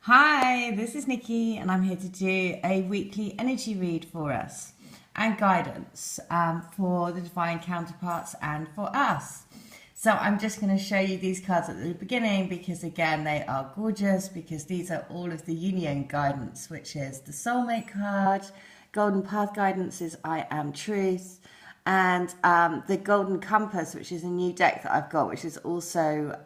Hi, this is Nikki, and I'm here to do a weekly energy read for us and guidance for the divine counterparts and for us. So I'm just going to show you these cards at the beginning because, again, they are gorgeous because these are all of the union guidance, which is the soulmate card, golden path guidance is I am truth, and the golden compass, which is a new deck that I've got, which is also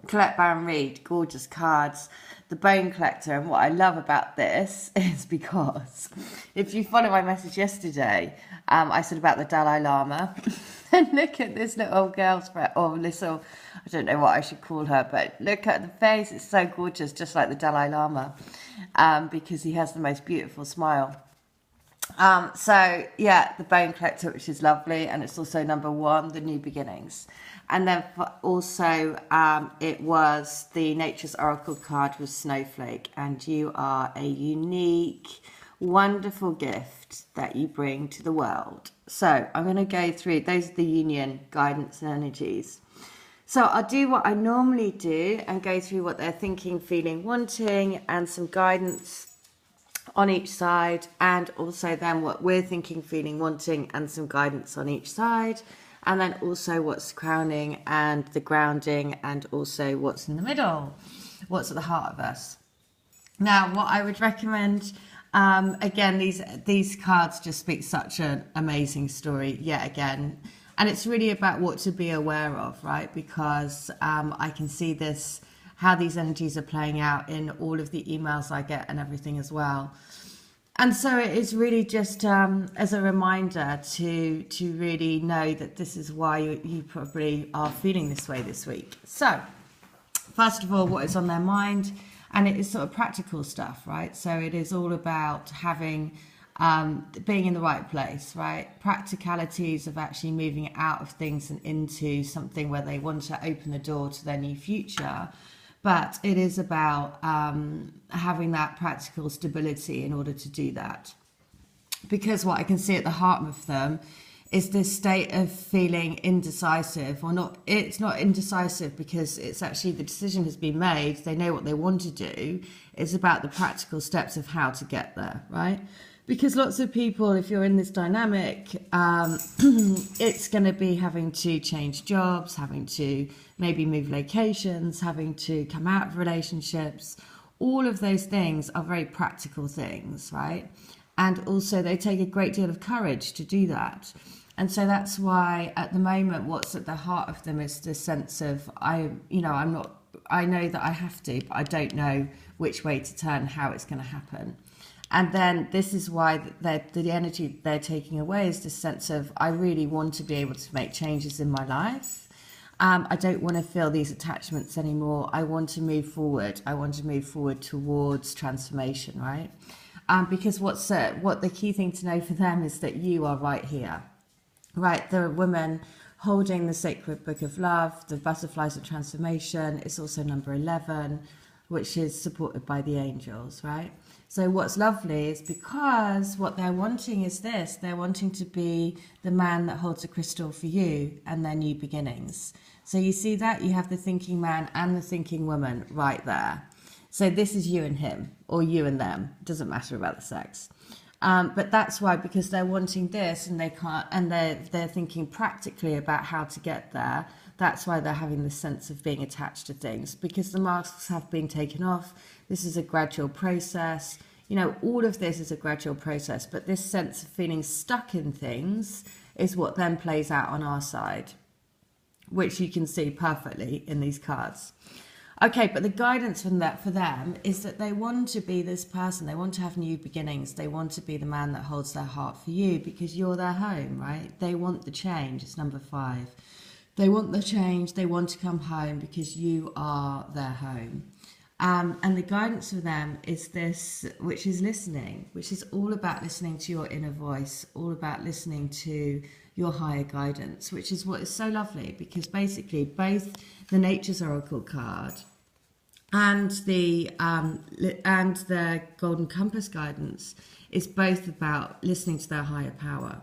Collect Baron Reed, gorgeous cards, the Bone Collector. And what I love about this is because if you follow my message yesterday, I said about the Dalai Lama. And look at this little girl's, or little, I don't know what I should call her, but look at the face. It's so gorgeous, just like the Dalai Lama, because he has the most beautiful smile. So yeah, the Bone Collector, which is lovely, and it's also number 1, the new beginnings. And then also it was the Nature's Oracle card with Snowflake, and you are a unique, wonderful gift that you bring to the world. So I'm going to go through, those are the union guidance and energies. So I'll do what I normally do and go through what they're thinking, feeling, wanting, and some guidance on each side, and also then what we're thinking, feeling, wanting, and some guidance on each side, and then also what's crowning and the grounding, and also what's in the middle, what's at the heart of us. Now, what I would recommend, again, these cards just speak such an amazing story yet again, and it's really about what to be aware of, right? Because I can see this, how these energies are playing out in all of the emails I get and everything as well. And so it is really just as a reminder to really know that this is why you probably are feeling this way this week. So first of all, what is on their mind? And it is sort of practical stuff, right? So it is all about having, being in the right place, right? Practicalities of actually moving out of things and into something where they want to open the door to their new future. But it is about having that practical stability in order to do that. Because what I can see at the heart of them is this state of feeling indecisive, or not. It's not indecisive because it's actually the decision has been made. They know what they want to do. It's about the practical steps of how to get there, right? Because lots of people, if you're in this dynamic, it's going to be having to change jobs, having to maybe move locations, having to come out of relationships. All of those things are very practical things, right? And also they take a great deal of courage to do that. And so that's why at the moment what's at the heart of them is this sense of, I know that I have to, but I don't know which way to turn, how it's going to happen. And then this is why the energy they're taking away is this sense of, I really want to be able to make changes in my life. I don't want to feel these attachments anymore. I want to move forward. I want to move forward towards transformation, right? Because what the key thing to know for them is that you are right here, right? The woman holding the sacred book of love, the butterflies of transformation. It's also number 11, which is supported by the angels, right? So what's lovely is because what they're wanting is this. They're wanting to be the man that holds a crystal for you and their new beginnings. So you see that? You have the thinking man and the thinking woman right there. So this is you and him, or you and them. It doesn't matter about the sex. But that's why, because they're wanting this and they can't, and they're thinking practically about how to get there. That's why they're having this sense of being attached to things, because the masks have been taken off. This is a gradual process. You know, all of this is a gradual process, but this sense of feeling stuck in things is what then plays out on our side, which you can see perfectly in these cards. Okay, but the guidance from that for them is that they want to be this person. They want to have new beginnings. They want to be the man that holds their heart for you because you're their home, right? They want the change. It's number 5. They want the change. They want to come home because you are their home. And the guidance for them is this, which is listening, which is all about listening to your inner voice, all about listening to your higher guidance, which is what is so lovely, because basically both the Nature's Oracle card and the Golden Compass guidance is both about listening to their higher power.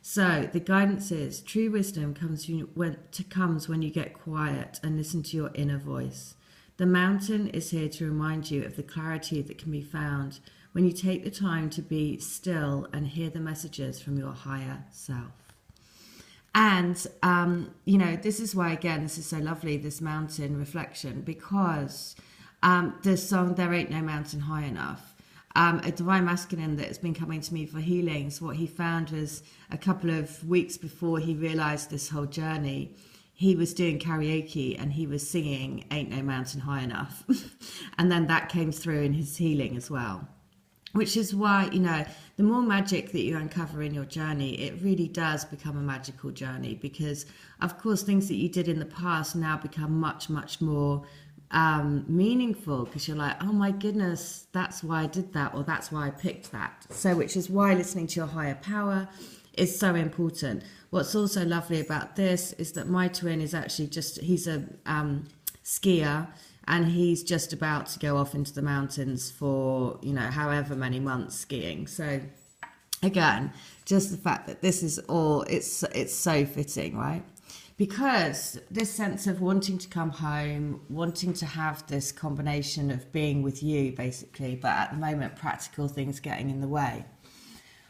So the guidance is true wisdom comes when you get quiet and listen to your inner voice. The mountain is here to remind you of the clarity that can be found when you take the time to be still and hear the messages from your higher self. And, this is why, again, this is so lovely, this mountain reflection, because the song, There Ain't No Mountain High Enough, a divine masculine that has been coming to me for healings, what he found was a couple of weeks before he realized this whole journey, he was doing karaoke and he was singing Ain't No Mountain High Enough. And then that came through in his healing as well. Which is why, the more magic that you uncover in your journey, it really does become a magical journey, because, of course, things that you did in the past now become much, much more meaningful, because you're like, oh my goodness, that's why I did that, or that's why I picked that. So, which is why listening to your higher power is so important. What's also lovely about this is that my twin is actually he's a skier, and he's just about to go off into the mountains for, however many months skiing. So again, just the fact that this is all, it's so fitting, right? Because this sense of wanting to come home, wanting to have this combination of being with you, basically, but at the moment, practical things getting in the way.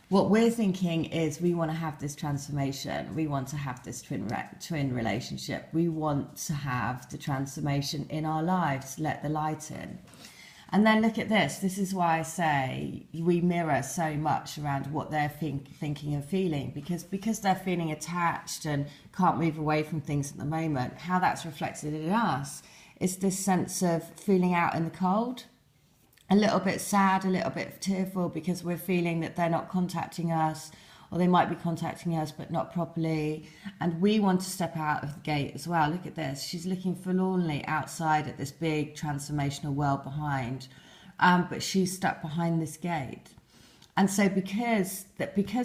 What we're thinking is we want to have this transformation. We want to have this twin relationship. We want to have the transformation in our lives, let the light in. And then look at this. This is why I say we mirror so much around what they're thinking and feeling, because they're feeling attached and can't move away from things at the moment. How that's reflected in us is this sense of feeling out in the cold. A little bit sad, a little bit tearful, because we're feeling that they're not contacting us, or they might be contacting us but not properly, and we want to step out of the gate as well. Look at this, she's looking forlornly outside at this big transformational world behind, but she's stuck behind this gate. And so because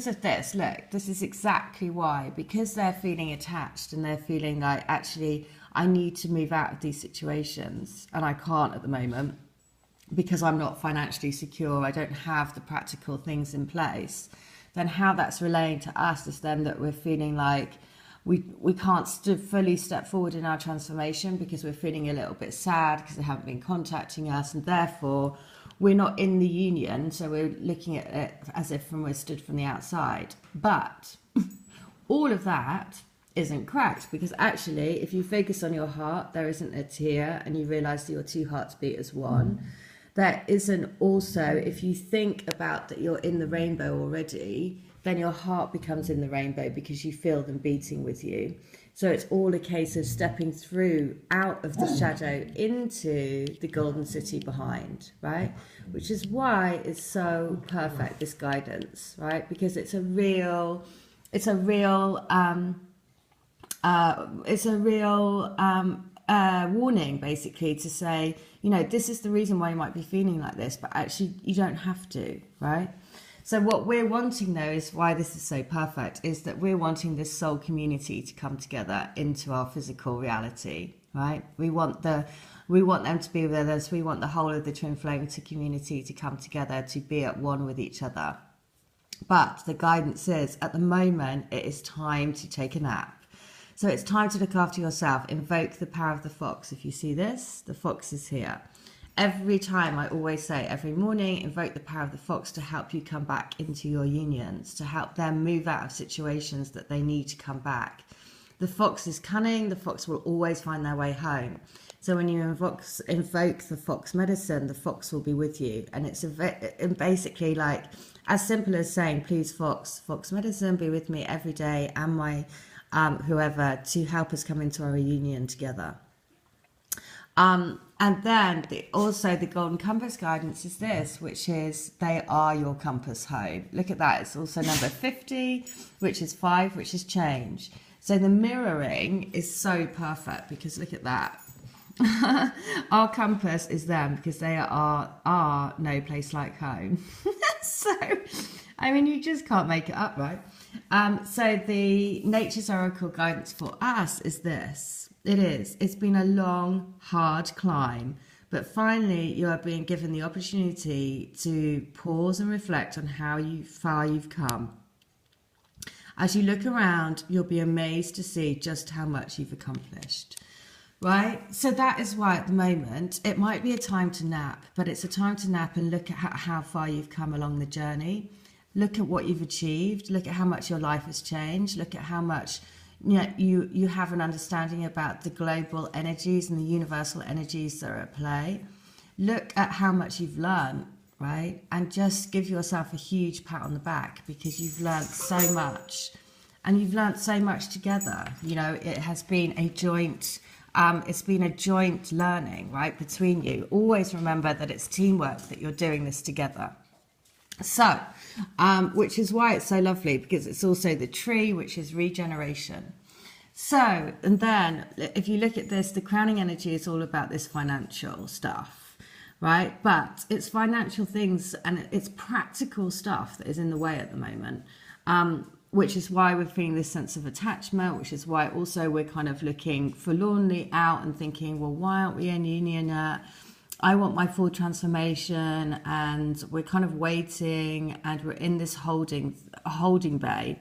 of this, look, this is exactly why, because they're feeling attached and they're feeling like, actually I need to move out of these situations and I can't at the moment, because I'm not financially secure, I don't have the practical things in place, then how that's relaying to us is then that we're feeling like we can't fully step forward in our transformation, because we're feeling a little bit sad because they haven't been contacting us, and therefore we're not in the union, so we're looking at it as if we're stood from the outside. But all of that isn't correct, because actually if you focus on your heart, there isn't a tear, and you realise that your two hearts beat as one. There isn't also, if you think about that you're in the rainbow already, then your heart becomes in the rainbow because you feel them beating with you. So it's all a case of stepping through out of the shadow into the golden city behind, right? Which is why it's so perfect, this guidance, right? Because it's a real warning, basically, to say, this is the reason why you might be feeling like this, but actually you don't have to, right? So what we're wanting, though, is why this is so perfect, is that we're wanting this soul community to come together into our physical reality, right? We want them to be with us. We want the whole of the Twin Flame community to come together, to be at one with each other. But the guidance is, at the moment, it is time to take a nap. So it's time to look after yourself. Invoke the power of the fox. If you see this, the fox is here. Every time, I always say, every morning, invoke the power of the fox to help you come back into your unions, to help them move out of situations that they need to come back. The fox is cunning. The fox will always find their way home. So when you invoke the fox medicine, the fox will be with you. And it's basically like as simple as saying, please, fox medicine, be with me every day, and my whoever, to help us come into our reunion together. And then also the golden compass guidance is this, which is they are your compass home. Look at that. It's also number 50, which is 5, which is change. So the mirroring is so perfect, because look at that. Our compass is them, because they are no place like home. So, I mean, you just can't make it up, right? So the Nature's Oracle guidance for us is this. It's been a long, hard climb, but finally you are being given the opportunity to pause and reflect on how far you've come. As you look around, you'll be amazed to see just how much you've accomplished. right? So that is why at the moment it might be a time to nap, but it's a time to nap and look at how far you've come along the journey. Look at what you've achieved. Look at how much your life has changed. Look at how much you have an understanding about the global energies and the universal energies that are at play. Look at how much you've learned, right? And just give yourself a huge pat on the back because you've learned so much. And you've learned so much together. It has been a joint learning, right, between you. Always remember that it's teamwork, that you're doing this together. So, which is why it's so lovely, because it's also the tree, which is regeneration. So, and then if you look at this, the crowning energy is all about this financial stuff, right? But it's financial things and it's practical stuff that is in the way at the moment, which is why we're feeling this sense of attachment, which is why also we're kind of looking forlornly out and thinking, well, why aren't we in union yet? I want my full transformation, and we're kind of waiting, and we're in this holding bay.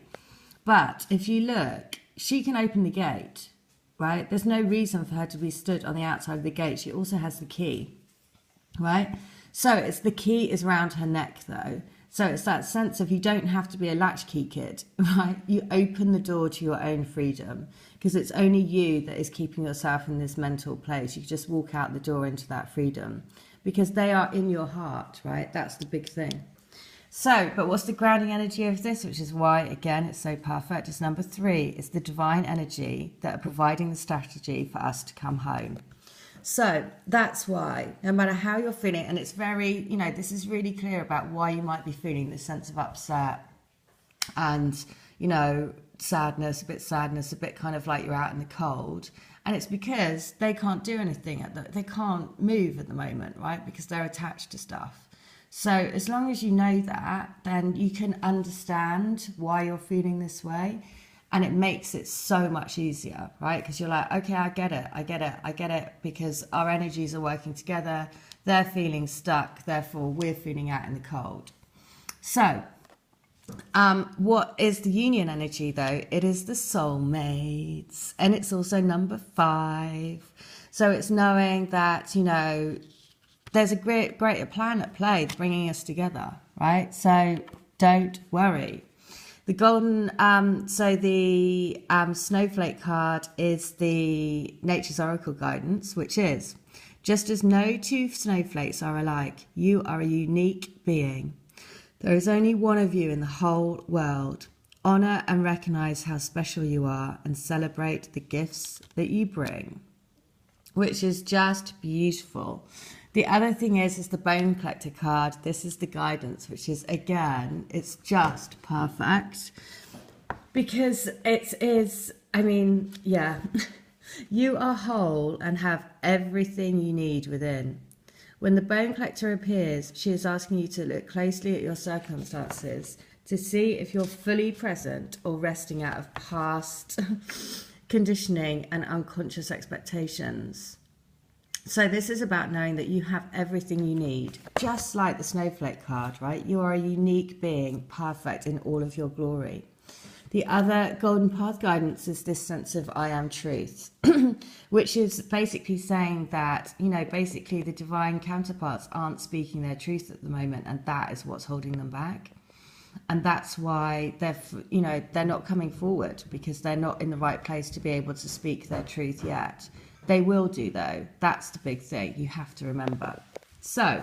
But if you look, she can open the gate, right? There's no reason for her to be stood on the outside of the gate. She also has the key, right? So it's the key is around her neck, though. So it's that sense of you don't have to be a latchkey kid, right? You open the door to your own freedom, because it's only you that is keeping yourself in this mental place. You just walk out the door into that freedom because they are in your heart, right? That's the big thing. So, but what's the grounding energy of this? Which is why, again, it's so perfect. It's number 3. It's the divine energy that are providing the strategy for us to come home. So that's why, no matter how you're feeling, and it's very, this is really clear about why you might be feeling this sense of upset and, sadness, a bit kind of like you're out in the cold. And it's because they can't do anything, they can't move at the moment, right? Because they're attached to stuff. So as long as you know that, then you can understand why you're feeling this way. And it makes it so much easier, right? Because you're like, okay, I get it, because our energies are working together. They're feeling stuck, therefore we're feeling out in the cold. So, what is the union energy, though? It is the soulmates, and it's also number 5. So it's knowing that, there's a greater plan at play bringing us together, right? So don't worry. The golden, snowflake card is the Nature's Oracle guidance, which is, just as no 2 snowflakes are alike, you are a unique being. There is only one of you in the whole world. Honor and recognize how special you are and celebrate the gifts that you bring, which is just beautiful. The other thing is the Bone Collector card. This is the guidance, which is, again, it's just perfect because it is, you are whole and have everything you need within. When the Bone Collector appears, she is asking you to look closely at your circumstances to see if you're fully present or resting out of past conditioning and unconscious expectations. So this is about knowing that you have everything you need, just like the snowflake card, right? You are a unique being, perfect in all of your glory. The other golden path guidance is this sense of I am truth, which is basically saying that, basically the divine counterparts aren't speaking their truth at the moment, and that is what's holding them back. And that's why they're not coming forward, because they're not in the right place to be able to speak their truth yet. They will do, though. That's the big thing you have to remember. So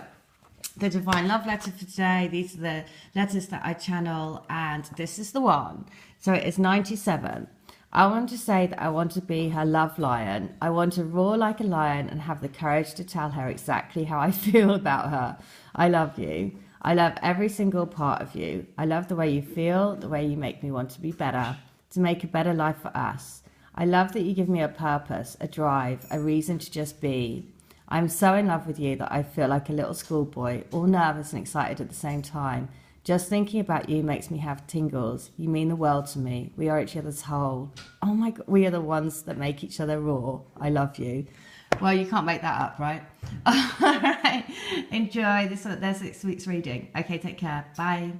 the divine love letter for today, these are the letters that I channel, and this is the one. So it is 97. I want to say that I want to be her love lion. I want to roar like a lion and have the courage to tell her exactly how I feel about her. I love you. I love every single part of you. I love the way you feel, the way you make me want to be better, to make a better life for us. I love that you give me a purpose, a drive, a reason to just be. I'm so in love with you that I feel like a little schoolboy, all nervous and excited at the same time. Just thinking about you makes me have tingles. You mean the world to me. We are each other's whole. Oh my God, we are the ones that make each other roar. I love you. Well, you can't make that up, right? All right. Enjoy this. There's 6 weeks reading. Okay, take care. Bye.